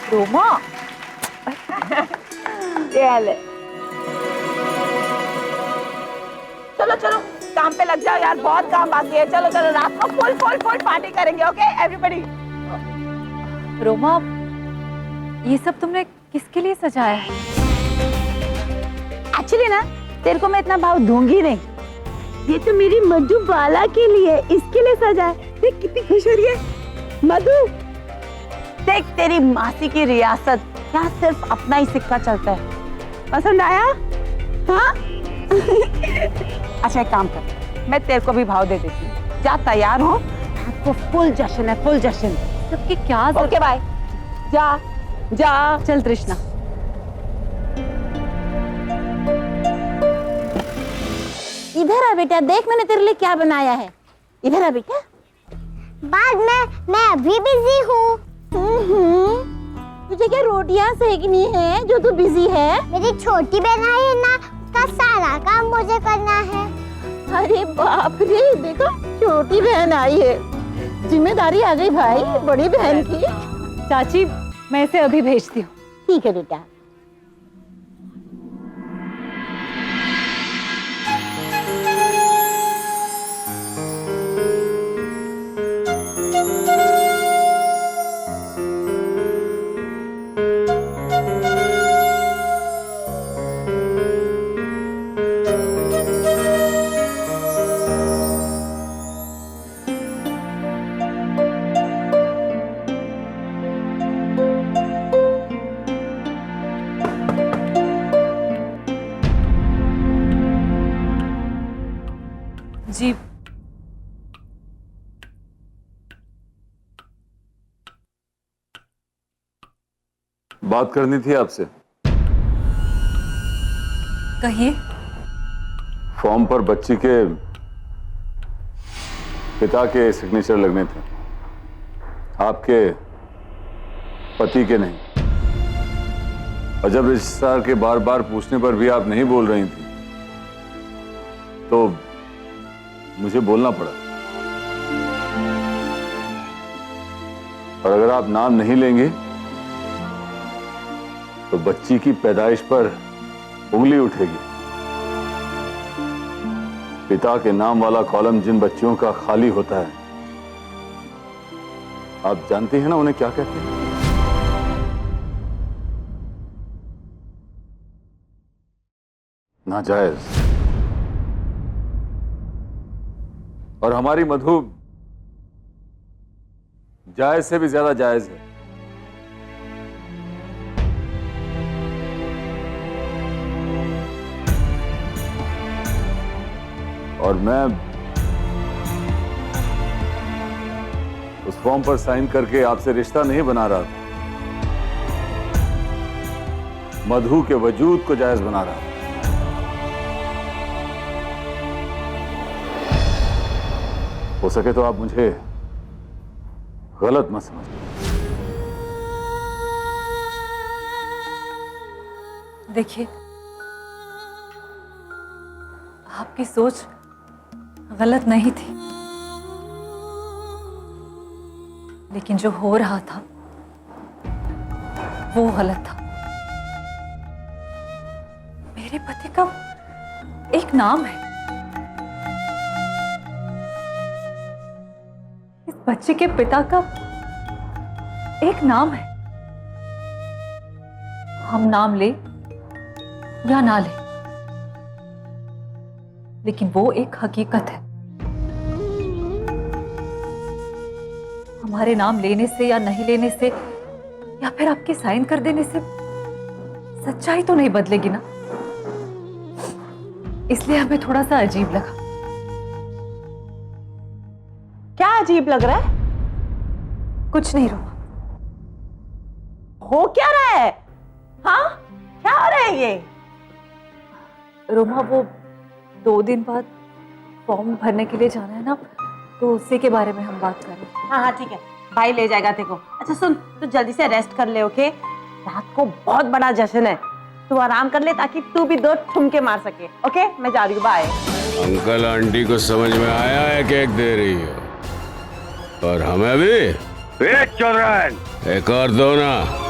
रोमा, ये ले। चलो चलो, काम पे लग जाओ यार, बहुत काम बाकी है। चलो चलो, रात को फुल फुल फुल पार्टी करेंगे। ओके एवरीबॉडी, रोमा, ये सब तुमने किसके लिए सजाया है? एक्चुअली ना तेरे को मैं इतना भाव दूंगी नहीं, ये तो मेरी मधुबाला के लिए, इसके लिए सजा है। देख कितनी खुश हो रही है मधु। देख तेरी मासी की रियासत, यहाँ सिर्फ अपना ही सिक्का चलता है। पसंद आया? हाँ? अच्छा एक काम कर, मैं तेरे को भी भाव दे देती हूँ। जा तैयार हो, आपको फुल जश्न है, फुल जश्न। सबकी क्या जरूरत? ओके बाय, जा जा। चल तृष्णा। इधर आ बेटा, देख मैंने तेरे लिए क्या बनाया है। इधर आ बेटा। बाद में मैं अभी बिजी हूँ। तुझे क्या रोटियां सेकनी है जो तू बिजी है? मेरी छोटी बहन आई है ना, उसका सारा काम मुझे करना है। अरे बाप रे, देखो छोटी बहन आई है, जिम्मेदारी आ गई भाई बड़ी बहन की। चाची, मैं इसे अभी भेजती हूँ। ठीक है बेटा। जी बात करनी थी आपसे। कहिए। फॉर्म पर बच्ची के पिता के सिग्नेचर लगने थे, आपके पति के नहीं। और जब रजिस्ट्रार के बार बार पूछने पर भी आप नहीं बोल रही थी तो मुझे बोलना पड़ा। और अगर आप नाम नहीं लेंगे तो बच्ची की पैदाइश पर उंगली उठेगी। पिता के नाम वाला कॉलम जिन बच्चियों का खाली होता है, आप जानती हैं ना उन्हें क्या कहते हैं? नाजायज। और हमारी मधु जायज से भी ज्यादा जायज है। और मैं उस फॉर्म पर साइन करके आपसे रिश्ता नहीं बना रहा था, मधु के वजूद को जायज बना रहा था। हो सके तो आप मुझे गलत मत समझिए। देखिए, आपकी सोच गलत नहीं थी, लेकिन जो हो रहा था वो गलत था। मेरे पति का एक नाम है, इस बच्चे के पिता का एक नाम है। हम नाम ले या ना ले, लेकिन वो एक हकीकत है। हमारे नाम लेने से या नहीं लेने से या फिर आपके साइन कर देने से सच्चाई तो नहीं बदलेगी ना। इसलिए हमें थोड़ा सा अजीब लगा। क्या अजीब लग रहा है? कुछ नहीं रोमा। हो क्या रहा है? हाँ, क्या हो रहा है ये? रोमा, वो 2 दिन बाद फॉर्म भरने के लिए जाना है ना, तो उसी के बारे में हम बात कर रहे हैं। हाँ हाँ ठीक है, भाई ले जाएगा तेरे को। अच्छा सुन, तू जल्दी से रेस्ट कर ले, ओके? रात को बहुत बड़ा जश्न है, तू आराम कर ले ताकि तू भी 2 ठुमके मार सके। ओके, मैं जा रही हूँ, बाय। अंकल आंटी को समझ में आया है केक दे रही हो, और हमें भी एक और दो ना।